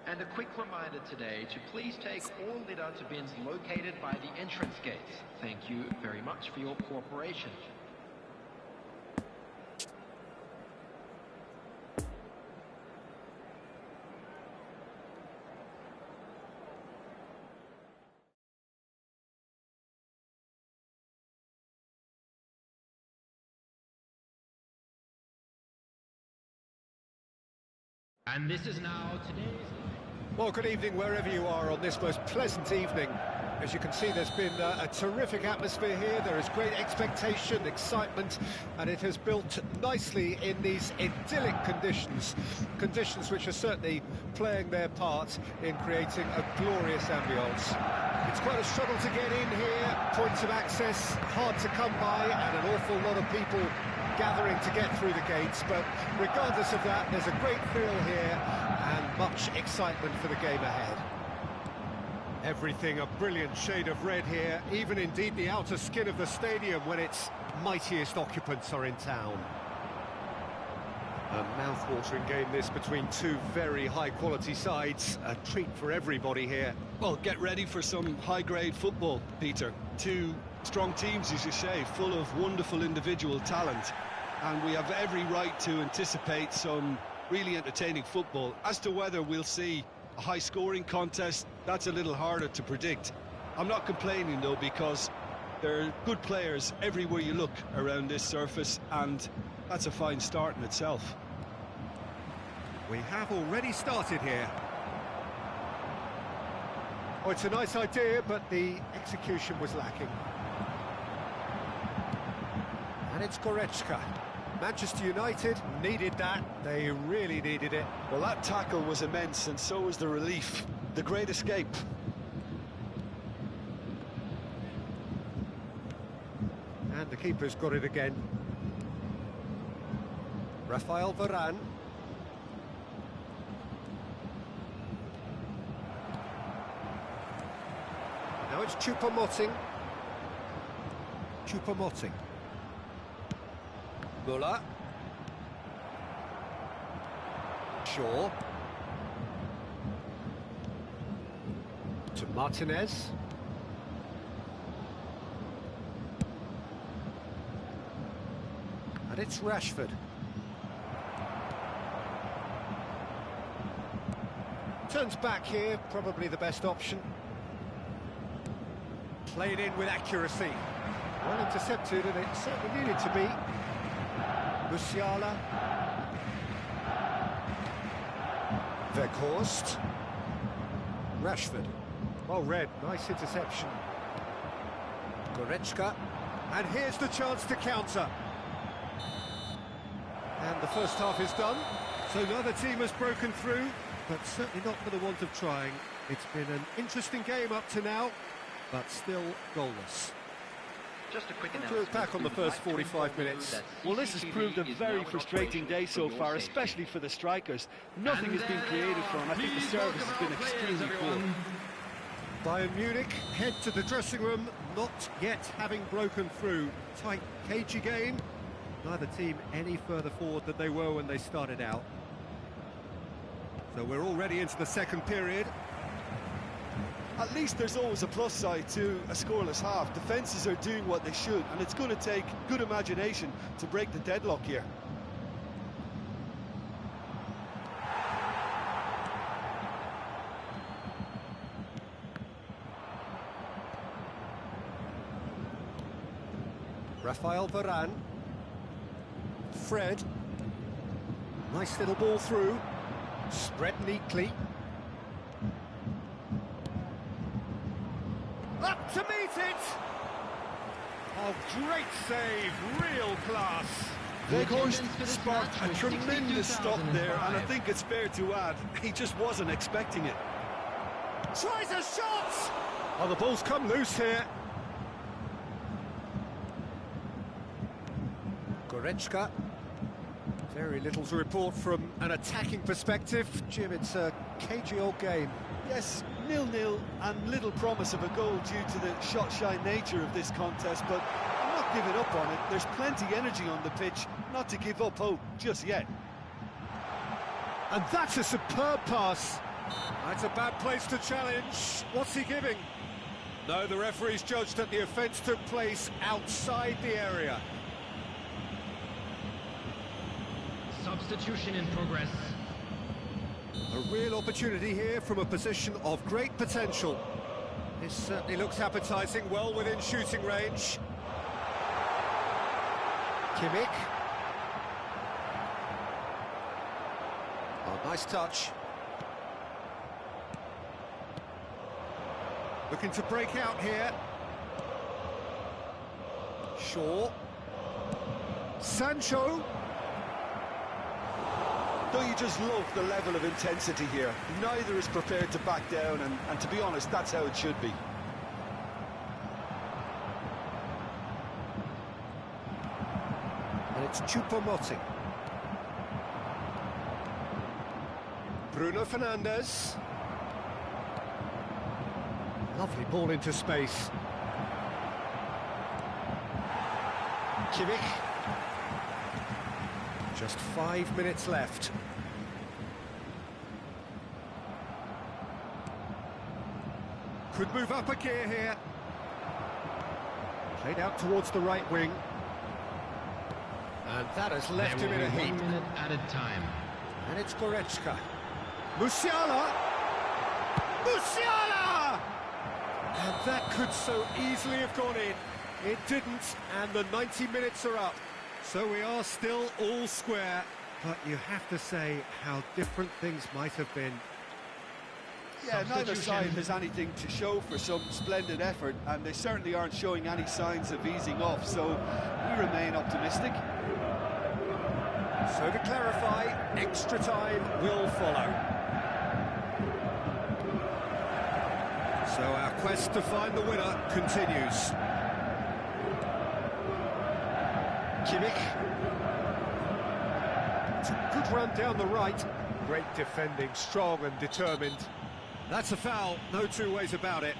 And a quick reminder today to please take all litter to bins located by the entrance gates. Thank you very much for your cooperation. And this is now today's... Well, good evening wherever you are on this most pleasant evening. As you can see, there's been a terrific atmosphere here. There is great expectation, excitement, and it has built nicely in these idyllic conditions. Conditions which are certainly playing their part in creating a glorious ambience. It's quite a struggle to get in here. Points of access hard to come by, and an awful lot of people gathering to get through the gates. But regardless of that, there's a great feel here and much excitement for the game ahead. Everything a brilliant shade of red here, even indeed the outer skin of the stadium when its mightiest occupants are in town. A mouth-watering game this between two very high-quality sides. A treat for everybody here. Well, get ready for some high-grade football, Peter. Two strong teams, as you say, full of wonderful individual talent. And we have every right to anticipate some really entertaining football. As to whether we'll see a high-scoring contest, that's a little harder to predict. I'm not complaining, though, because there are good players everywhere you look around this surface, and that's a fine start in itself. We have already started here. Oh, it's a nice idea, but the execution was lacking. And it's Goretzka. Manchester United needed that. They really needed it. Well, that tackle was immense, and so was the relief. The great escape. And the keeper's got it again. Rafael Varane. Now it's Choupo-Moting. Choupo-Moting. Muller. Shaw. To Martinez. And it's Rashford. Turns back here, probably the best option. Played in with accuracy. Well intercepted, and it certainly needed to be. Musiala. Weghorst. Rashford. Well read, nice interception. Goretzka. And here's the chance to counter. And the first half is done. So neither team has broken through, but certainly not for the want of trying. It's been an interesting game up to now, but still goalless. Just a quick To announcement. look back on the first 45 minutes. Well, this has proved a very frustrating day so far, especially for the strikers. Nothing has been created for them. I think the service has been extremely poor. Bayern Munich head to the dressing room, not yet having broken through. Tight, cagey game. Neither team any further forward than they were when they started out. So we're already into the second period. At least there's always a plus side to a scoreless half. Defences are doing what they should, and it's going to take good imagination to break the deadlock here. Rafael Varane. Fred. Nice little ball through. Spread neatly. Up to meet it! Oh, great save, real class. Weghorst sparked a tremendous stop there, and I think it's fair to add, he just wasn't expecting it. Tries a shot! Oh, the ball's come loose here. Goretzka. Very little to report from an attacking perspective. Jim, it's a cagey old game. Yes, 0-0 and little promise of a goal due to the shot-shy nature of this contest, but I'm not giving up on it. There's plenty energy on the pitch, not to give up hope just yet. And that's a superb pass. That's a bad place to challenge. What's he giving? No, the referee's judged that the offence took place outside the area. Substitution in progress. A real opportunity here from a position of great potential. This certainly looks appetising, well within shooting range. Kimmich. Oh, nice touch. Looking to break out here. Shaw. Sancho. Don't you just love the level of intensity here? Neither is prepared to back down, and to be honest, that's how it should be. And it's Choupo-Moting. Bruno Fernandes. Lovely ball into space. Kimmich. Just 5 minutes left. Could move up a gear here. Played out towards the right wing. And that has left him in a heap. 1 minute added time. And it's Goretzka. Musiala! Musiala! And that could so easily have gone in. It didn't, and the 90 minutes are up. So we are still all square, but you have to say how different things might have been. Yeah, neither side has anything to show for some splendid effort, and they certainly aren't showing any signs of easing off, so we remain optimistic. So to clarify, extra time will follow. So our quest to find the winner continues. Kimmich. It's a good run down the right. Great defending, strong and determined. That's a foul, no two ways about it.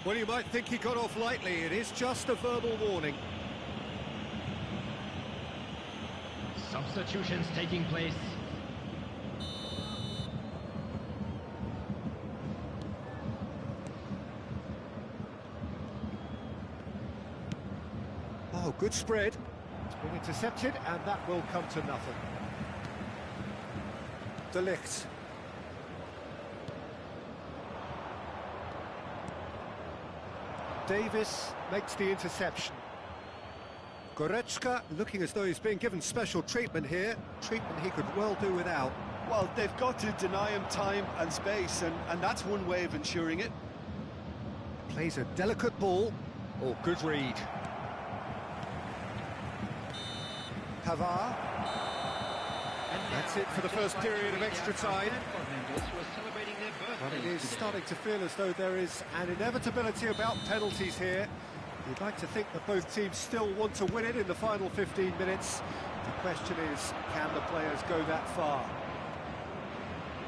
Well, you might think he got off lightly. It is just a verbal warning. Substitutions taking place. Oh, good spread. It's been intercepted, and that will come to nothing. De Ligt. Davis makes the interception. Goretzka looking as though he's being given special treatment here. Treatment he could well do without. Well, they've got to deny him time and space, and that's one way of ensuring it. Plays a delicate ball. Oh, good read. Pavard. That's it for the first period of extra time. Well, it is starting to feel as though there is an inevitability about penalties here. You'd like to think that both teams still want to win it in the final 15 minutes. The question is, can the players go that far?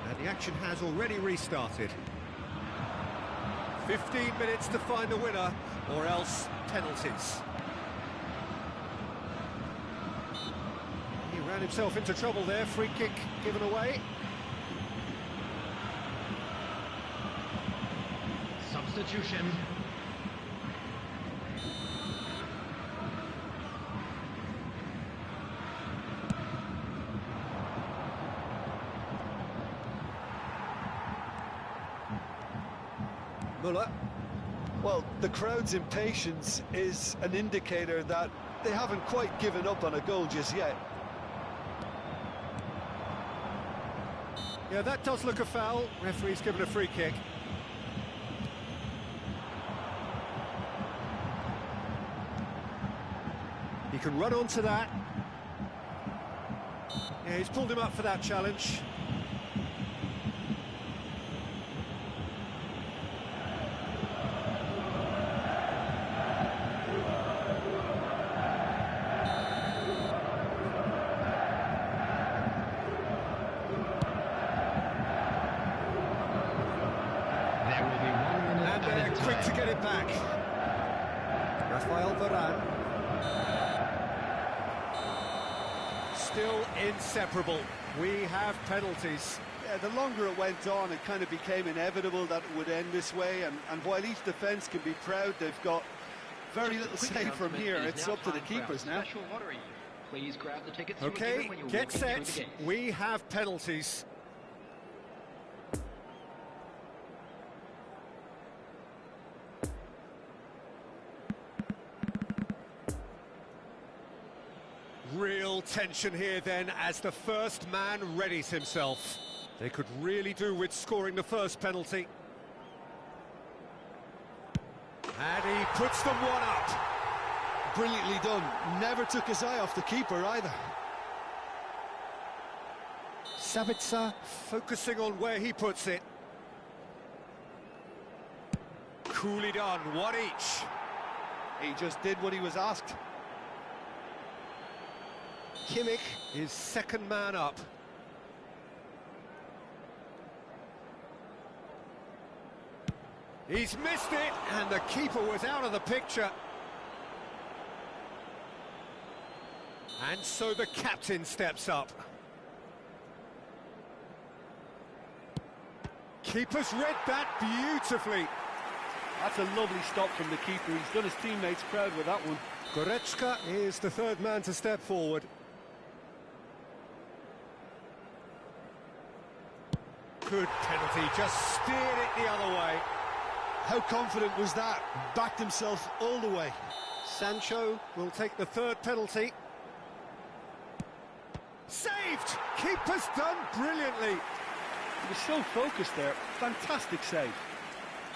And the action has already restarted. 15 minutes to find a winner, or else penalties. He ran himself into trouble there, free kick given away. Substitution. Muller. Well, the crowd's impatience is an indicator that they haven't quite given up on a goal just yet. Yeah, that does look a foul. Referee's given a free kick. He can run onto that. Yeah, he's pulled him up for that challenge. Quick to get it back. Rafael Varane. Still inseparable. We have penalties. Yeah, the longer it went on, it kind of became inevitable that it would end this way. And while each defence can be proud, they've got very little say from here. It's up to the keepers now. Please grab the tickets. Okay, get set. We have penalties. Real tension here then as the first man readies himself. They could really do with scoring the first penalty. And he puts them one up. Brilliantly done. Never took his eye off the keeper either. Sabitzer focusing on where he puts it. Coolly done, one each. He just did what he was asked. Kimmich is second man up. He's missed it, and the keeper was out of the picture. And so the captain steps up. Keeper's read that beautifully. That's a lovely stop from the keeper. He's done his teammates proud with that one. Goretzka is the third man to step forward. Good penalty, just steered it the other way. How confident was that? Backed himself all the way. Sancho will take the third penalty. Saved! Keeper's done brilliantly. He was so focused there. Fantastic save.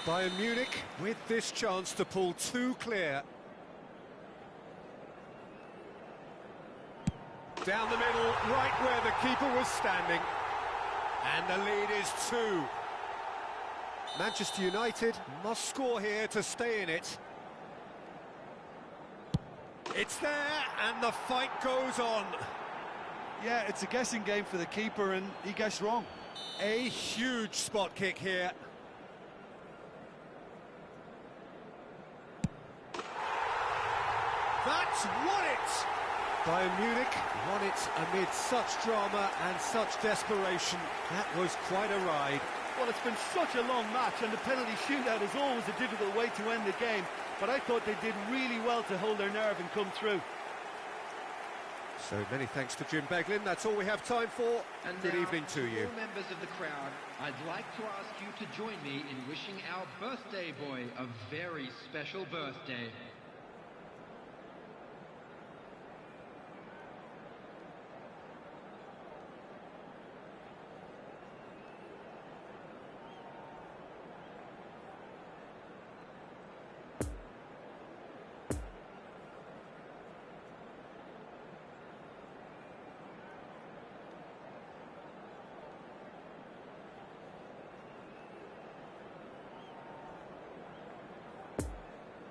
Bayern Munich with this chance to pull two clear. Down the middle, right where the keeper was standing. And the lead is 2. Manchester United must score here to stay in it. It's there, and the fight goes on. Yeah, it's a guessing game for the keeper, and he guessed wrong. A huge spot kick here. That's won it! Bayern Munich won it amid such drama and such desperation. That was quite a ride. Well, it's been such a long match, and the penalty shootout is always a difficult way to end the game, but I thought they did really well to hold their nerve and come through. So many thanks to Jim Beglin. That's all we have time for. And good now, evening to you. all members of the crowd, I'd like to ask you to join me in wishing our birthday boy a very special birthday.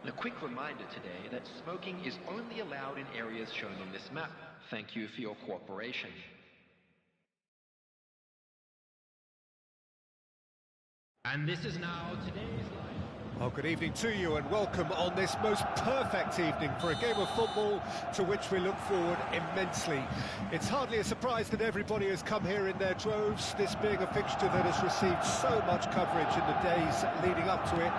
A quick reminder today that smoking is only allowed in areas shown on this map. Thank you for your cooperation. And this is now today's live. Well, good evening to you and welcome on this most perfect evening for a game of football to which we look forward immensely. It's hardly a surprise that everybody has come here in their droves, this being a fixture that has received so much coverage in the days leading up to it.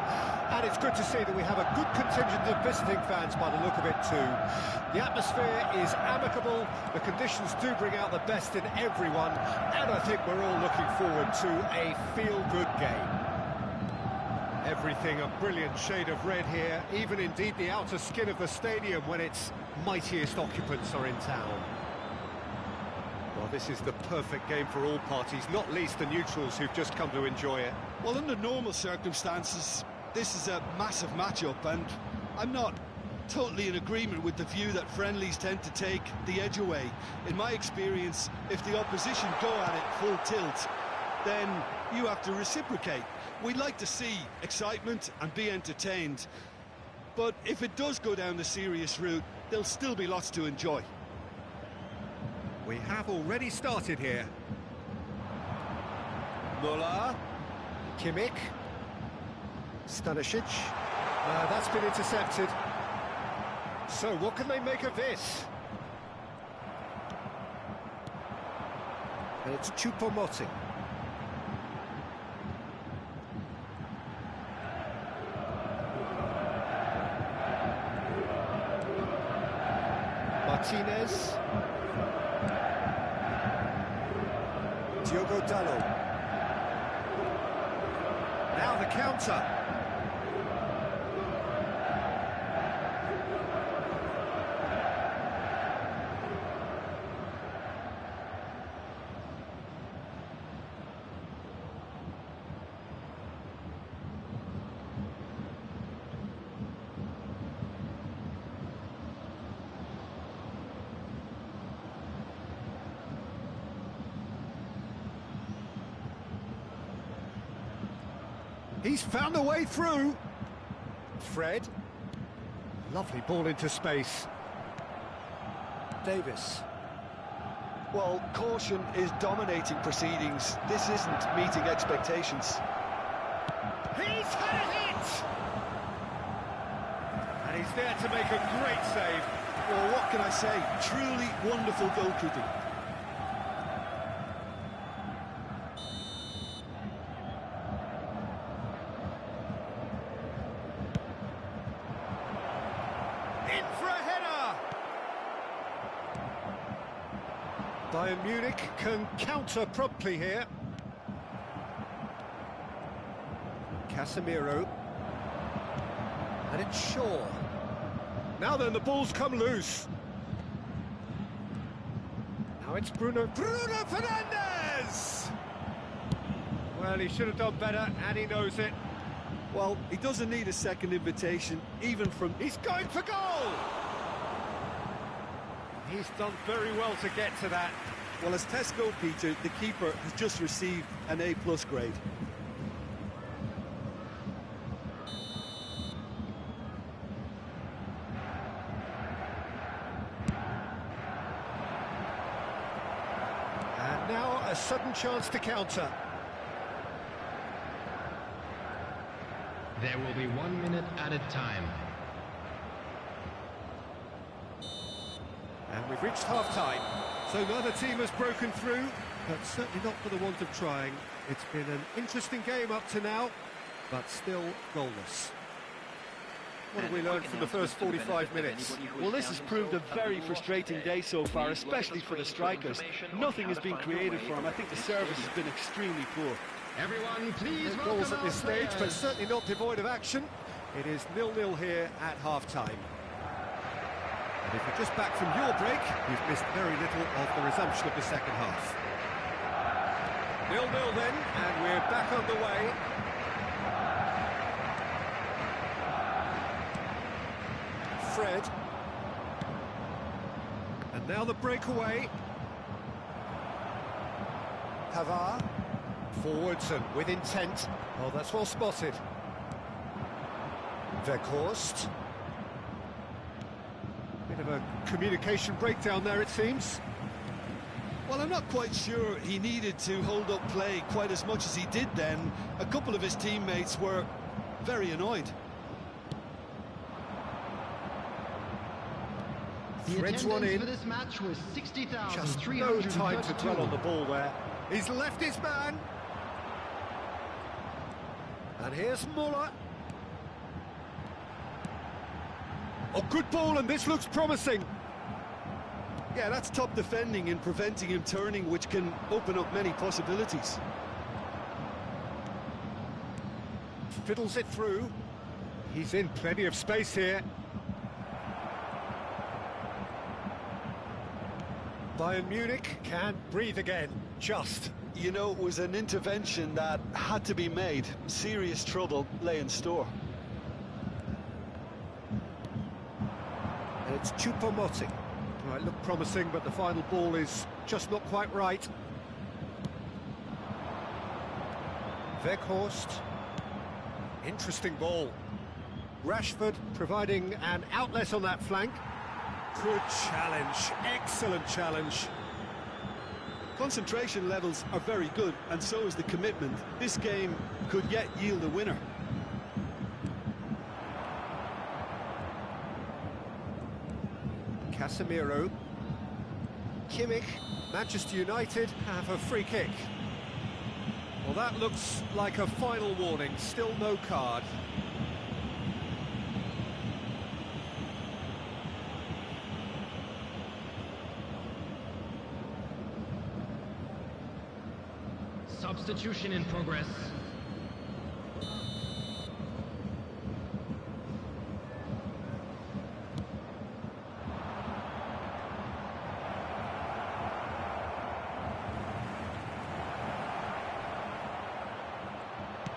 And it's good to see that we have a good contingent of visiting fans by the look of it too. The atmosphere is amicable, the conditions do bring out the best in everyone, and I think we're all looking forward to a feel-good game. Everything a brilliant shade of red here, even indeed the outer skin of the stadium when its mightiest occupants are in town. Well, this is the perfect game for all parties, not least the neutrals who've just come to enjoy it. Well, under normal circumstances, this is a massive matchup, and I'm not totally in agreement with the view that friendlies tend to take the edge away. In my experience, if the opposition go at it full tilt, then you have to reciprocate. We'd like to see excitement and be entertained, but if it does go down the serious route, there'll still be lots to enjoy. We have already started here. Muller, Kimmich, Stanisic. That's been intercepted. So what can they make of this? And it's Choupo-Moting. Martinez. Diogo Dalot. Now the counter. He's found a way through. Fred. Lovely ball into space. Davis. Well, caution is dominating proceedings. This isn't meeting expectations. He's had it! And he's there to make a great save. Well, what can I say? Truly wonderful goalkeeping. Bayern Munich can counter promptly here. Casemiro. And it's Shaw. Now then, the ball's come loose. Now it's Bruno Fernandes! Well, he should have done better, and he knows it. Well, he doesn't need a second invitation, even from... He's going for goal! He's done very well to get to that. Well, as Tesco, Peter, the keeper has just received an A+ grade. a sudden chance to counter. There will be 1 minute added time. And we've reached half-time. So neither team has broken through, but certainly not for the want of trying. It's been an interesting game up to now, but still goalless. What have we learned from the first 45 minutes? Well, this has proved a very frustrating day so far, especially for the strikers. Nothing has been created for them. I think the service has been extremely poor. Everyone, please No goals at this stage, but certainly not devoid of action. It is 0-0 here at half-time. And if you're just back from your break, you've missed very little of the resumption of the second half. 0-0 then, and we're back underway. Fred. And now the breakaway. Pavard. Forwards and with intent. Oh, that's well spotted. Weghorst. Bit of a communication breakdown there, it seems. Well, I'm not quite sure he needed to hold up play quite as much as he did then. A couple of his teammates were very annoyed. Threads one in. For this match was 60,332. Just no time to dwell on the ball there. He's left his man. And here's Muller. Oh, good ball, and this looks promising. Yeah, that's top defending and preventing him turning, which can open up many possibilities. Fiddles it through. He's in plenty of space here. Bayern Munich can't breathe again, just. You know, it was an intervention that had to be made. Serious trouble lay in store. And it's Choupo-Moting. Right, looked promising, but the final ball is just not quite right. Weghorst. Interesting ball. Rashford providing an outlet on that flank. Good challenge, excellent challenge. Concentration levels are very good, and so is the commitment. This game could yet yield a winner. Casemiro. Kimmich. Manchester United have a free kick. Well, that looks like a final warning. Still no card. Substitution in progress.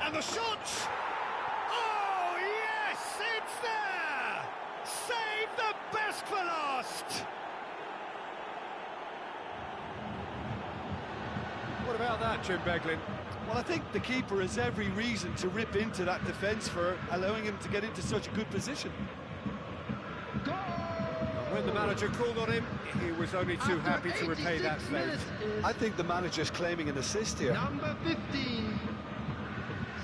And the shot! Oh, yes! It's there! Save the best for last! What about that, Jim Beglin? Well, I think the keeper has every reason to rip into that defence for allowing him to get into such a good position. When the manager called on him, he was only too happy to repay that save. I think the manager's claiming an assist here. Number 15,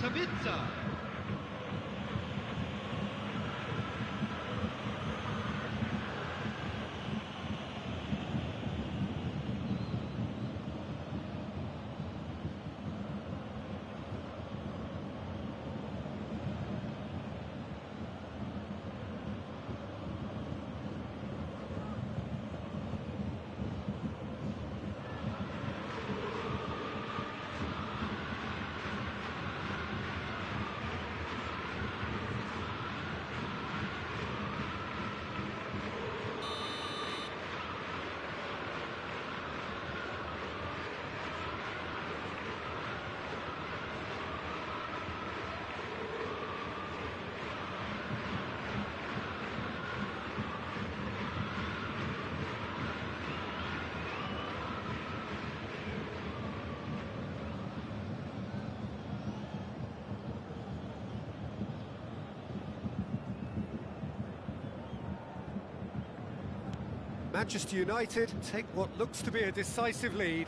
Sabitzer. Manchester United take what looks to be a decisive lead.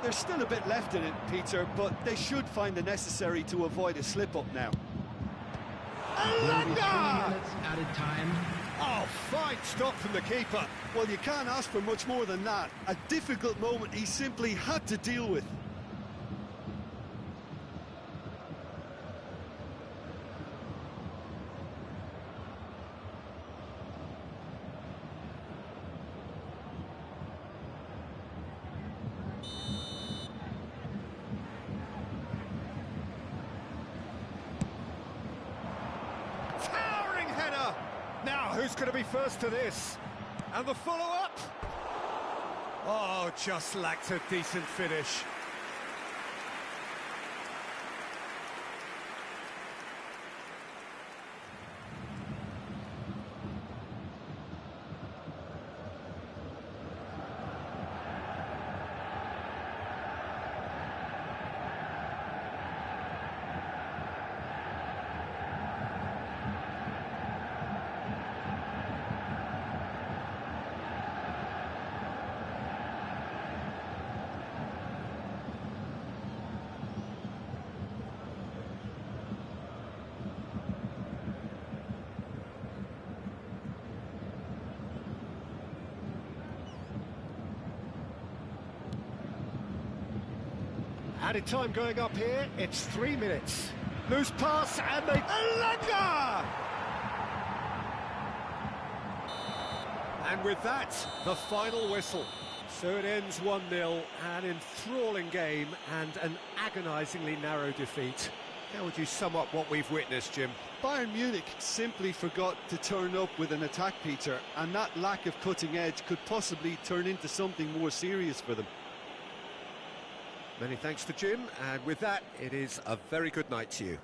There's still a bit left in it, Peter, but they should find the necessary to avoid a slip-up now. Alanga! Added time. Oh, fine stop from the keeper. Well, you can't ask for much more than that. A difficult moment he simply had to deal with. Towering header! Now, who's going to be first to this? And the follow-up? Oh, just lacked a decent finish. Added time going up here, it's 3 minutes. Loose pass and they... Alanga! And with that, the final whistle. So it ends 1-0, an enthralling game and an agonisingly narrow defeat. How would you sum up what we've witnessed, Jim? Bayern Munich simply forgot to turn up with an attack, Peter, and that lack of cutting edge could possibly turn into something more serious for them. Many thanks to Jim, and with that, it is a very good night to you.